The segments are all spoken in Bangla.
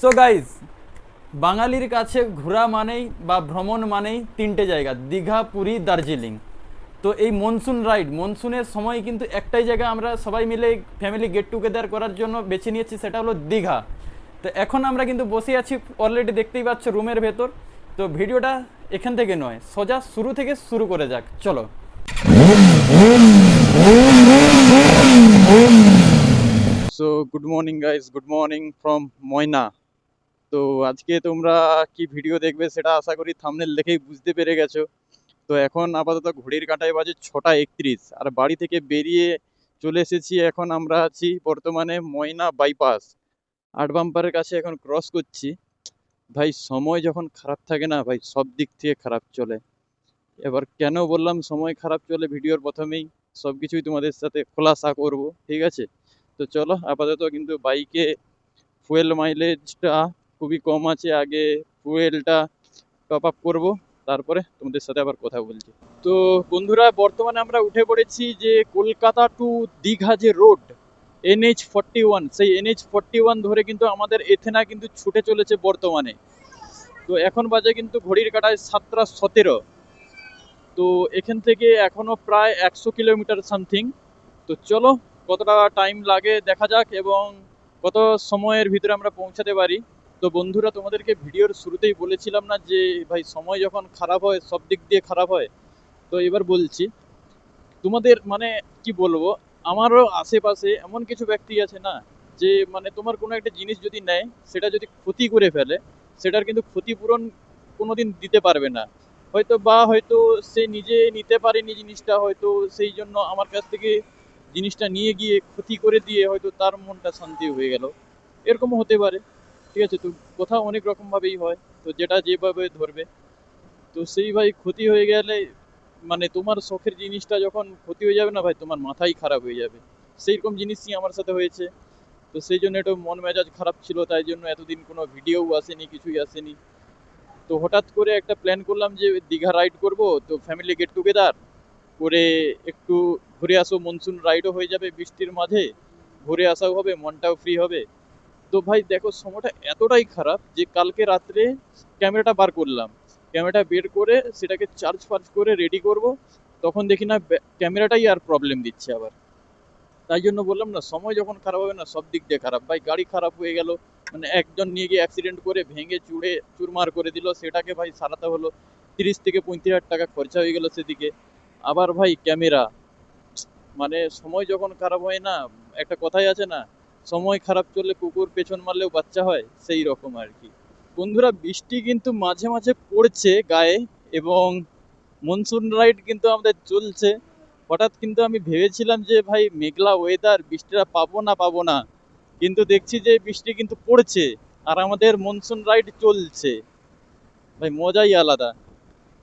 সো গাইজ, বাঙালির কাছে ঘোরা মানেই বা ভ্রমণ মানেই তিনটে জায়গা: দীঘা, পুরী, দার্জিলিং। তো এই মনসুন রাইড, মনসুনের সময় কিন্তু একটাই জায়গা আমরা সবাই মিলে ফ্যামিলি গেট টুগেদার করার জন্য বেছে নিয়েছি, সেটা হলো দীঘা। তো এখন আমরা কিন্তু বসে আছি, অলরেডি দেখতেই পাচ্ছ, রুমের ভেতর। তো ভিডিওটা এখান থেকে নয়, সোজা শুরু থেকে শুরু করে যাক, চলো। So good morning guys, good morning from Moyna. তো আজকে তোমরা কি ভিডিও দেখবে সেটা আশা করি থাম্বনেল দেখেই বুঝতে পেরে গেছো। তো এখন আপাতত ঘড়ির কাঁটায় বাজে 6টা 31, আর বাড়ি থেকে বেরিয়ে চলে এসেছি। এখন আমরা আছি বর্তমানে ময়না বাইপাস, আট বাম্পারের কাছে এখন ক্রস করছি। ভাই সময় যখন খারাপ থাকে না ভাই, সব দিক থেকে খারাপ চলে। এবার কেন বললাম সময় খারাপ চলে, ভিডিওর প্রথমেই সব কিছুই তোমাদের সাথে খোলাসা করব, ঠিক আছে? তো চলো, আপাতত কিন্তু বাইকে ফুয়েল মাইলেজটা খুবই কম আছে। আগে ফুয়েলটা টপ আপ করবো, তারপরে তোমাদের সাথে আবার কথা বলছি। তো বন্ধুরা, বর্তমানে আমরা উঠে পড়েছি যে কলকাতা টু দীঘা যে রোড, NH41, সেই NH41 ধরে কিন্তু আমাদের এথেনা কিন্তু ছুটে চলেছে বর্তমানে। তো এখন বাজে কিন্তু ঘড়ির কাঁটায় 7টা 17। তো এখান থেকে এখনো প্রায় 100 কিলোমিটার সামথিং। তো চলো, কতটা টাইম লাগে দেখা যাক এবং কত সময়ের ভিতরে আমরা পৌঁছাতে পারি। তো বন্ধুরা, তোমাদেরকে ভিডিওর শুরুতেই বলেছিলাম না যে ভাই সময় যখন খারাপ হয় সব দিক দিয়ে খারাপ হয়। তো এবার বলছি তোমাদের, মানে কি বলবো, আমারও আশেপাশে এমন কিছু ব্যক্তি আছে না, যে মানে তোমার কোনো একটা জিনিস যদি নেয়, সেটা যদি ক্ষতি করে ফেলে, সেটার কিন্তু ক্ষতিপূরণ কোনোদিন দিতে পারবে না। হয়তো সে নিজে নিতে পারেনি জিনিসটা, হয়তো সেই জন্য আমার কাছ থেকে জিনিসটা নিয়ে গিয়ে ক্ষতি করে দিয়ে হয়তো তার মনটা শান্তি হয়ে গেল, এরকমও হতে পারে। ঠিক আছে, তো কথা অনেক রকম ভাবেই হয়, তো যেটা যেভাবে ধরবে। তো সেই ভাই ক্ষতি হয়ে গেলে, মানে তোমার শখের জিনিসটা যখন ক্ষতি হয়ে যাবে না ভাই, তোমার মাথাই খারাপ হয়ে যাবে। সেই রকম জিনিসই আমার সাথে হয়েছে। তো সেই জন্য একটু মন মেজাজ খারাপ ছিল, তাই জন্য এতদিন কোনো ভিডিও আসেনি, কিছুই আসেনি। তো হঠাৎ করে একটা প্ল্যান করলাম যে দীঘা রাইড করব, তো ফ্যামিলি গেট টুগেদার করে একটু ঘুরে আসো, মনসুন রাইডও হয়ে যাবে বৃষ্টির মাঝে, ঘুরে আসাও হবে, মনটাও ফ্রি হবে। তো ভাই দেখো, সময়টা এতটাই খারাপ যে কালকে রাত্রে ক্যামেরাটা বার করলাম, ক্যামেরাটা বের করে সেটাকে চার্জ ফার্জ করে রেডি করব, তখন দেখি না ক্যামেরাটাই আর প্রবলেম দিচ্ছে আবার। তাই জন্য বললাম না, সময় যখন খারাপ হবে না সব দিক দিয়ে খারাপ। ভাই গাড়ি খারাপ হয়ে গেল, মানে একজন নিয়ে গিয়ে অ্যাক্সিডেন্ট করে ভেঙে চুড়ে চুরমার করে দিল, সেটাকে ভাই সারাতে হলো 30 থেকে 35 হাজার টাকা খরচা হয়ে গেল সেদিকে। আবার ভাই ক্যামেরা, মানে সময় যখন খারাপ হয় না, একটা কথাই আছে না, সময় খারাপ চললে কুকুর পেছন মারলেও বাচ্চা হয়, সেই রকম আর কি। বন্ধুরা, বৃষ্টি কিন্তু মাঝে মাঝে পড়ছে গায়ে, এবং মনসুন রাইড কিন্তু আমাদের চলছে। হঠাৎ কিন্তু আমি ভেবেছিলাম যে ভাই মেঘলা ওয়েদার, বৃষ্টিটা পাবো না, কিন্তু দেখছি যে বৃষ্টি কিন্তু পড়ছে, আর আমাদের মনসুন রাইড চলছে। ভাই মজাই আলাদা।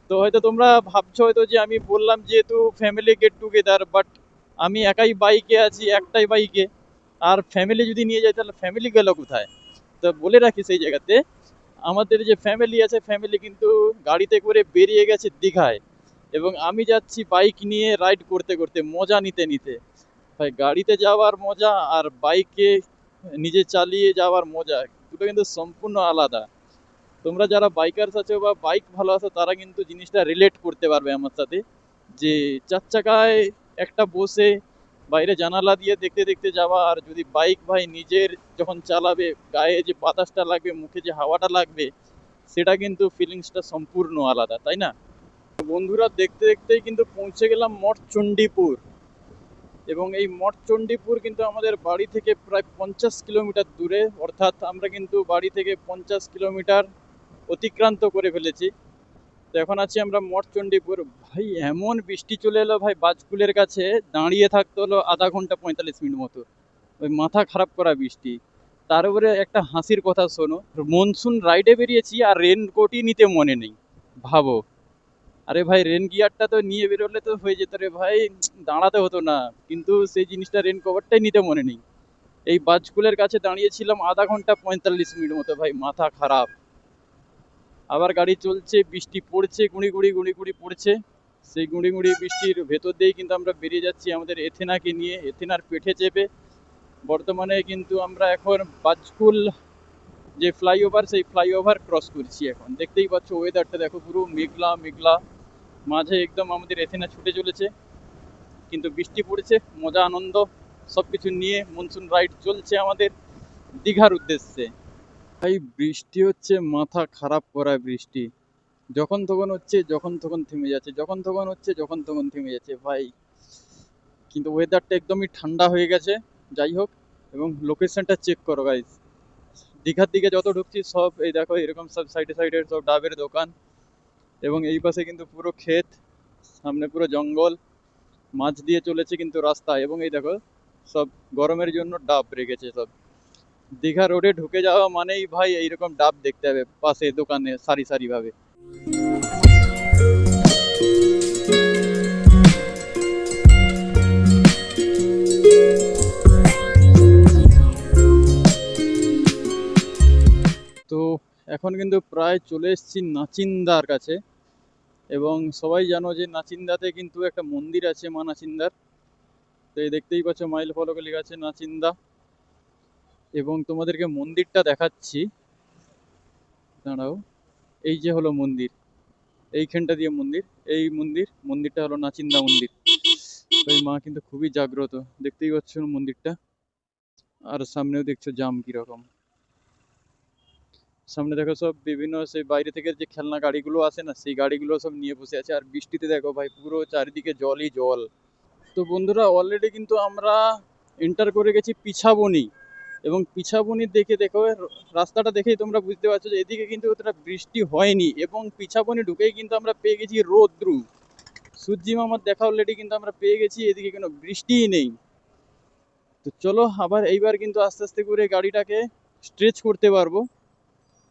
তো হয়তো তোমরা ভাবছো হয়তো যে আমি বললাম যেহেতু ফ্যামিলি গেট টুগেদার, বাট আমি একাই বাইকে আছি, একটাই বাইকে। আর ফ্যামিলি যদি নিয়ে যাই তাহলে ফ্যামিলি গেল কোথায়? তো বলে রাখি সেই জায়গাতে, আমাদের যে ফ্যামিলি আছে, ফ্যামিলি কিন্তু গাড়িতে করে বেরিয়ে গেছে দীঘায়, এবং আমি যাচ্ছি বাইক নিয়ে রাইড করতে করতে, মজা নিতে নিতে। ভাই গাড়িতে যাওয়ার মজা আর বাইকে নিজে চালিয়ে যাওয়ার মজা, দুটো কিন্তু সম্পূর্ণ আলাদা। তোমরা যারা বাইকার্স আছো বা বাইক ভালোবাসো, তারা কিন্তু জিনিসটা রিলেট করতে পারবে আমার সাথে, যে চার চাকায় একটা বসে বাইরে জানালা দিয়ে দেখতে দেখতে যাওয়া, আর যদি বাইক ভাই নিজের যখন চালাবে, গায়ে যে বাতাসটা লাগবে, মুখে যে হাওয়াটা লাগবে, সেটা কিন্তু ফিলিংসটা সম্পূর্ণ আলাদা, তাই না? বন্ধুরা, দেখতে দেখতেই কিন্তু পৌঁছে গেলাম মঠচণ্ডীপুর। এবং এই মঠচণ্ডীপুর কিন্তু আমাদের বাড়ি থেকে প্রায় 50 কিলোমিটার দূরে, অর্থাৎ আমরা কিন্তু বাড়ি থেকে 50 কিলোমিটার অতিক্রান্ত করে ফেলেছি। তো এখন আছি আমরা মঠচণ্ডীপুর। ভাই এমন বৃষ্টি চলে এলো ভাই, বাজকুলের কাছে দাঁড়িয়ে থাকতে হলো আধা ঘন্টা 45 মিনিট মতো, ওই মাথা খারাপ করা বৃষ্টি। তার উপরে একটা হাসির কথা শোনো, মনসুন রাইডে বেরিয়েছি আর রেনকোটই নিতে মনে নেই, ভাবো। আরে ভাই রেন গিয়ারটা তো নিয়ে বেরোলে তো হয়ে যেত রে ভাই, দাঁড়াতে হতো না। কিন্তু সেই জিনিসটা, রেন কভারটাই নিতে মনে নেই। এই বাজকুলের কাছে দাঁড়িয়েছিলাম আধা ঘন্টা 45 মিনিট মতো, ভাই মাথা খারাপ। আবার গাড়ি চলছে, বৃষ্টি পড়ছে, গুঁড়ি গুঁড়ি গুঁড়ি গুঁড়ি পড়ছে। সেই গুঁড়ি গুঁড়ি বৃষ্টির ভেতর দিয়েই কিন্তু আমরা বেরিয়ে যাচ্ছি আমাদের এথেনাকে নিয়ে, এথেনার পেঠে চেপে। বর্তমানে কিন্তু আমরা এখন বাজকুল যে ফ্লাইওভার, সেই ফ্লাইওভার ক্রস করছি এখন। দেখতেই পাচ্ছ ওয়েদারটা দেখো, পুরো মেঘলা মেঘলা, মাঝে একদম আমাদের এথেনা ছুটে চলেছে, কিন্তু বৃষ্টি পড়েছে, মজা আনন্দ সব কিছু নিয়ে মনসুন রাইড চলছে আমাদের দীঘার উদ্দেশ্যে। ভাই বৃষ্টি হচ্ছে, মাথা খারাপ করা বৃষ্টি, যখন তখন হচ্ছে, যখন তখন থেমে যাচ্ছে, যখন তখন হচ্ছে, যখন তখন থেমে যাচ্ছে ভাই। কিন্তু ওয়েদারটা একদমই ঠান্ডা হয়ে গেছে। যাই হোক, এবং লোকেশনটা চেক করো গাইস, দীঘার দিকে যত ঢুকছি সব এই দেখো এরকম সব সাইডে সাইডে সব ডাবের দোকান, এবং এই পাশে কিন্তু পুরো ক্ষেত, সামনে পুরো জঙ্গল, মাছ দিয়ে চলেছে কিন্তু রাস্তা, এবং এই দেখো সব গরমের জন্য ডাব রেখেছে সব। দীঘা রোডে ঢুকে যাওয়া মানেই ভাই এইরকম ডাব দেখতে হবে পাশে দোকানে সারি সারি ভাবে। তো এখন কিন্তু প্রায় চলে এসেছি নাচিন্দার কাছে, এবং সবাই জানো যে নাচিন্দাতে কিন্তু একটা মন্দির আছে মা নাচিন্দার। তো এই দেখতেই পাচ্ছ মাইল ফলকে লেখা আছে নাচিন্দা, এবং তোমাদেরকে মন্দিরটা দেখাচ্ছি, দাঁড়াও। এই যে হলো মন্দির, এইখানটা দিয়ে মন্দির, এই মন্দিরটা হলো নাচিন্দা মন্দির। ওই মা কিন্তু খুবই জাগ্রত, দেখতেই পাচ্ছ মন্দিরটা। আর সামনেও দেখছো জাম কিরকম, সামনে দেখো সব বিভিন্ন সেই বাইরে থেকে যে খেলনা গাড়িগুলো আসে না, সেই গাড়িগুলো সব নিয়ে বসে আছে। আর বৃষ্টিতে দেখো ভাই পুরো চারিদিকে জলই জল। তো বন্ধুরা অলরেডি কিন্তু আমরা এন্টার করে গেছি পিছাবনি, এবং পিছাবনি দেখে দেখো রাস্তাটা দেখেই তোমরা বুঝতে পারছো যে এদিকে কিন্তু অতটা বৃষ্টি হয়নি, এবং পিছাবনি ঢুকেই কিন্তু আমরা পেয়ে গেছি রোদ্রু, সূর্যি মামার দেখা অলরেডি কিন্তু আমরা পেয়ে গেছি, এদিকে কোনো বৃষ্টিই নেই। তো চলো আবার এইবার কিন্তু আস্তে আস্তে করে গাড়িটাকে স্ট্রেচ করতে পারবো।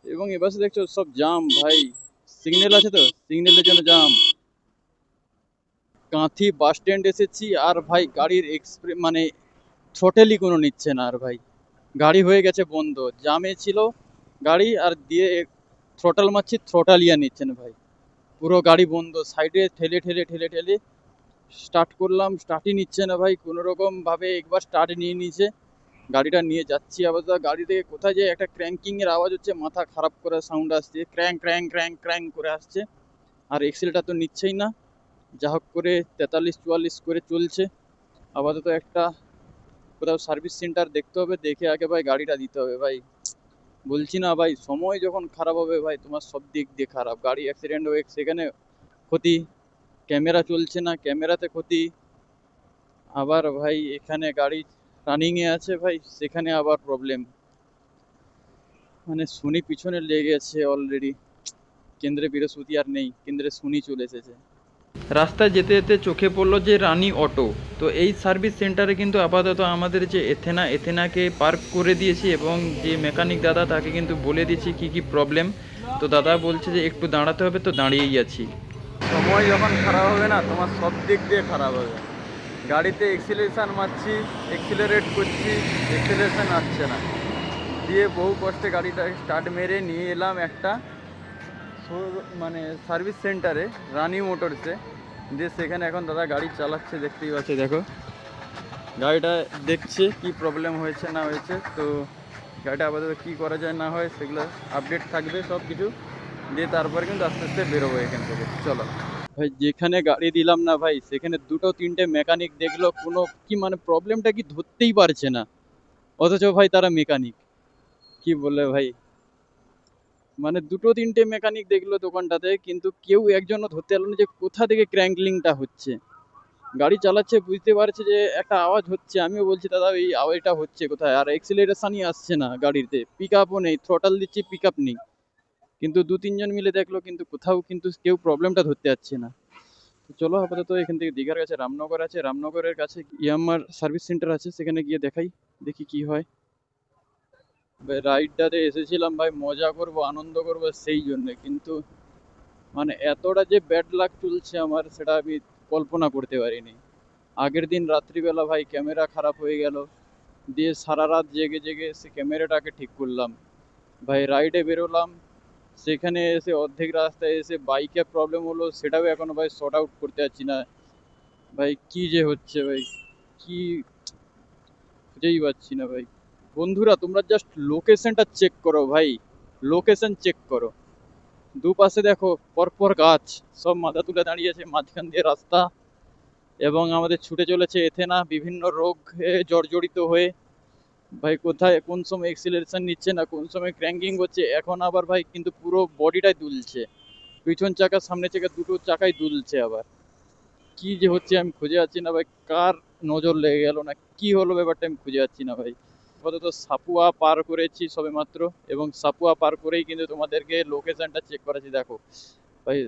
এবং এবার দেখছো সব জাম ভাই, সিগন্যাল আছে তো, সিগন্যালের জন্য জাম। কাঁথি বাস স্ট্যান্ড এসেছি, আর ভাই গাড়ির মানে থ্রোটেলই কোনো নিচ্ছে না, আর ভাই গাড়ি হয়ে গেছে বন্ধ, জামে ছিল গাড়ি, আর দিয়ে থ্রোটল মারছি, থ্রোটালিয়া নিচ্ছে না ভাই, পুরো গাড়ি বন্ধ। সাইডে ঠেলে ঠেলে ঠেলে ঠেলে স্টার্ট করলাম, স্টার্টই নিচ্ছে না ভাই কোনো রকম ভাবে। একবার স্টার্ট নিয়ে নিয়েছে, গাড়িটা নিয়ে যাচ্ছি আবার। গাড়ি থেকে কোথায় যে একটা ক্র্যাঙ্কিং এর আওয়াজ হচ্ছে, মাথা খারাপ করে সাউন্ড আসছে, ক্র্যাঙ্ক ক্র্যাঙ্ক ক্র্যাঙ্ক ক্র্যাঙ্ক করে আসছে, আর এক্সেলটা তো নিচ্ছেই না। যা হোক করে 43-44 করে চলছে। আপাতত একটা কোথাও সার্ভিস সেন্টার দেখতে হবে, দেখে আগে ভাই গাড়িটা দিতে হবে ভাই। বলছি না ভাই, সময় যখন খারাপ হবে ভাই তোমার সব দিক দিয়ে খারাপ, গাড়ি অ্যাক্সিডেন্ট হয়ে সেখানে ক্ষতি, ক্যামেরা চলছে না ক্যামেরাতে ক্ষতি, আবার ভাই এখানে গাড়ি রানিং এ আছে ভাই, সেখানে আবার প্রবলেম। মানে শনি পিছনে লেগে গেছে অলরেডি, কেন্দ্রে বৃহস্পতি আর নেই, কেন্দ্রে শনি চলে এসেছে। রাস্তায় যেতে যেতে চোখে পড়লো যে রানি অটো। তো এই সার্ভিস সেন্টারে কিন্তু আপাতত আমাদের যে এথেনাকে পার্ক করে দিয়েছি, এবং যে মেকানিক দাদা তাকে কিন্তু বলে দিয়েছি কি কি প্রবলেম। তো দাদা বলছে যে একটু দাঁড়াতে হবে, তো দাঁড়িয়েই আছি। সময় যখন খারাপ হবে না তোমার সব দিক দিয়ে খারাপ হবে। গাড়িতে এক্সিলারেশন মারছি, এক্সিলারেট করছি, এক্সিলারেশন আসছে না, দিয়ে বহু কষ্টে গাড়িটা স্টার্ট মেরে নিয়ে এলাম একটা মানে সার্ভিস সেন্টারে, রানি মোটরসে। দিয়ে সেখানে এখন দাদা গাড়ি চালাচ্ছে, দেখতেই পাচ্ছে দেখো, গাড়িটা দেখছে কি প্রবলেম হয়েছে না হয়েছে। তো গাড়িটা আপাতত কী করা যায় না হয় সেগুলো আপডেট থাকবে সব কিছু, দিয়ে তারপরে কিন্তু আস্তে আস্তে বেরোবো এখান থেকে। চলো ভাই, যেখানে গাড়ি দিলাম না ভাই সেখানে দুটো তিনটে মেকানিক দেখলো, কোনো কি মানে প্রবলেমটা কি ধরতেই পারছে না, অথচ ভাই তারা মেকানিক, কি বললে ভাই। মানে দুটো তিনটে মেকানিক দেখলো দোকানটাতে, কিন্তু কেউ একজনও ধরতে পারলো না যে কোথা থেকে ক্র্যাঙ্কলিংটা হচ্ছে। গাড়ি চালাচ্ছে বুঝতে পারছে যে একটা আওয়াজ হচ্ছে, আমিও বলছি দাদা এই আওয়াজটা হচ্ছে কোথায়, আর এক্সিলারেশনই আসছে না গাড়িতে, পিক আপও নেই, থ্রোটাল দিচ্ছি পিক আপ নেই। কিন্তু দু তিনজন মিলে দেখলো, কিন্তু কোথাও কিন্তু কেউ প্রবলেমটা ধরতে পারছে না। তো চলো আপাতত এখান থেকে দীঘার কাছে রামনগর আছে, রামনগরের কাছে ইয়ামার সার্ভিস সেন্টার আছে, সেখানে গিয়ে দেখাই, দেখি কি হয়। রাইডটাতে এসেছিলাম ভাই মজা করব আনন্দ করব সেই জন্য, কিন্তু মানে এতটা যে ব্যাড লাক চলছে আমার, সেটা আমি কল্পনা করতে পারিনি। আগের দিন রাত্রিবেলা ভাই ক্যামেরা খারাপ হয়ে গেল, দিয়ে সারা রাত জেগে জেগে সে ক্যামেরাটাকে ঠিক করলাম। ভাই রাইডে বেরোলাম, সেখানে এসে অর্ধেক রাস্তায় এসে বাইকে প্রবলেম হলো, সেটাও এখনো ভাই সর্ট আউট করতে পারছি না। ভাই কি যে হচ্ছে ভাই, কি খুঁজেই পাচ্ছি না ভাই। বন্ধুরা তোমরা জাস্ট লোকেশনটা চেক করো ভাই, লোকেশন চেক করো। দুপাশে দেখো পরপর গাছ, সব মাথা তুলে দাঁড়িয়েছে, মাঝখান দিয়ে রাস্তা, এবং আমাদের ছুটে চলেছে এথেনা বিভিন্ন রোগে জর্জরিত হয়ে। ভাই কোথায় কোন সময় এক্সিলারেশন নিচ্ছে না, কোন সময় ক্র্যাঙ্কিং করছে, এখন আবার ভাই কিন্তু পুরো বডিটাই দুলছে, পিছন চাকা সামনে চাকা দুটো চাকাই দুলছে আবার। কি যে হচ্ছে আমি খুঁজে পাচ্ছি না ভাই, কার নজর লেগে গেল না কি হলো ব্যাপারটা আমি খুঁজে পাচ্ছি না ভাই। আপাতত সাপুয়া পার করেছি সবে মাত্র, এবং সাপুয়া পার করেই কিন্তু তোমাদেরকে লোকেশনটা চেক করেছি। দেখো ভাই,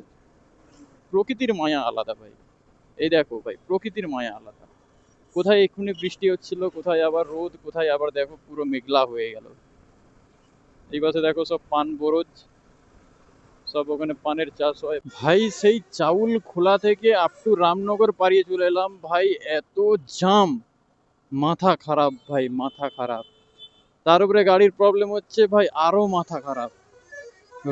প্রকৃতির মায়া আলাদা ভাই। এই দেখো ভাই, প্রকৃতির মায়া আলাদা। কোথায় এক্ষুনি বৃষ্টি হচ্ছিল, কোথায় আবার রোদ, কোথায় আবার দেখো পুরো মেঘলা হয়ে গেল। এই পাশে দেখো সব পান বরজ, সব ওখানে পানের চাষ হয় ভাই। সেই চাউল খোলা থেকে আপ টু রামনগর পাড়িয়ে চলে এলাম ভাই, এত জাম, মাথা খারাপ ভাই, মাথা খারাপ। তার উপরে গাড়ির প্রবলেম হচ্ছে ভাই, আরো মাথা খারাপ।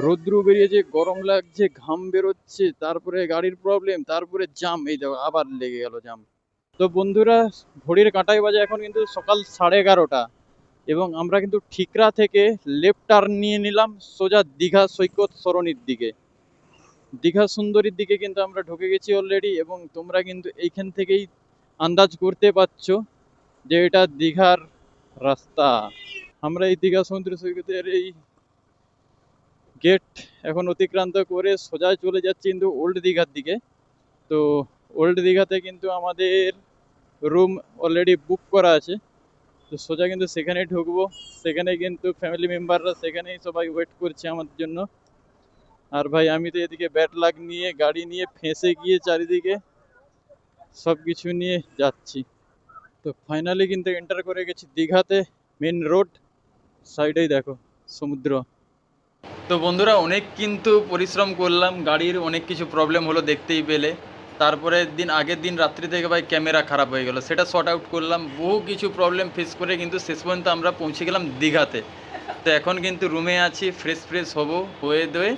রোদ্রু বেরিয়েছে, গরম লাগছে, ঘাম বেরোচ্ছে, তারপরে গাড়ির প্রবলেম, তারপরে জাম, এই দেখো আবার লেগে গেল জাম। তো বন্ধুরা, ঘড়ির কাঁটায় বাজে এখন কিন্তু সকাল 11:30, এবং আমরা কিন্তু ঠিকরা থেকে লেফট টার্ন নিয়ে নিলাম সোজা দীঘা সৈকত সরণির দিকে, দীঘা সুন্দরীর দিকে কিন্তু আমরা ঢুকে গেছি অলরেডি। এবং তোমরা কিন্তু এইখান থেকেই আন্দাজ করতে পারছো যে এটা দীঘার রাস্তা। আমরা এই দীঘা সমুদ্র সৈকতের এই গেট এখন অতিক্রান্ত করে সোজা চলে যাচ্ছি কিন্তু ওল্ড দীঘার দিকে। তো ওল্ড দীঘাতে কিন্তু আমাদের রুম অলরেডি বুক করা আছে, তো সোজা কিন্তু সেখানেই ঢুকবো। সেখানে কিন্তু ফ্যামিলি মেম্বাররা সেখানেই সবাই ওয়েট করছে আমাদের জন্য। আর ভাই আমি তো এদিকে ব্যাড লাক নিয়ে গাড়ি নিয়ে ফেঁসে গিয়ে চারিদিকে সব কিছু নিয়ে যাচ্ছি। তো ফাইনালি কিন্তু এন্টার করে গেছি দীঘাতে, মেন রোড সাইডেই দেখো সমুদ্র। তো বন্ধুরা অনেক কিন্তু পরিশ্রম করলাম, গাড়ির অনেক কিছু প্রবলেম হলো দেখতেই পেলে। তারপরে আগের দিন রাত্রি থেকে ভাই ক্যামেরা খারাপ হয়ে গেল, সেটা শর্ট আউট করলাম, বহু কিছু প্রবলেম ফেস করে কিন্তু শেষ পর্যন্ত আমরা পৌঁছে গেলাম দীঘাতে। তো এখন কিন্তু রুমে আছি, ফ্রেশ হবো, হয়ে দয়ে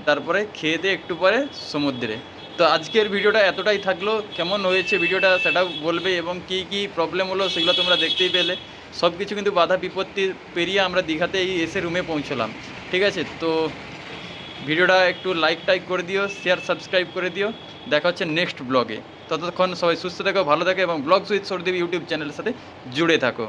তারপরে খেয়ে দিয়ে একটু পরে সমুদ্রে। তো আজকের ভিডিওটা এতটাই থাকলো, কেমন হয়েছে ভিডিওটা সেটাও বলবে, এবং কি কি প্রবলেম হলো সেগুলো তোমরা দেখতেই পেলে। সব কিছু কিন্তু বাধা বিপত্তি পেরিয়ে আমরা দীঘাতে এসে রুমে পৌঁছলাম। ঠিক আছে, তো ভিডিওটা একটু লাইক টাইক করে দিও, শেয়ার সাবস্ক্রাইব করে দিও। দেখা হচ্ছে নেক্সট ব্লগে। ততক্ষণ সবাই সুস্থ থাকো, ভালো থাকো, এবং ব্লগস উইথ সৌরদীপ ইউটিউব চ্যানেলের সাথে জুড়ে থাকো।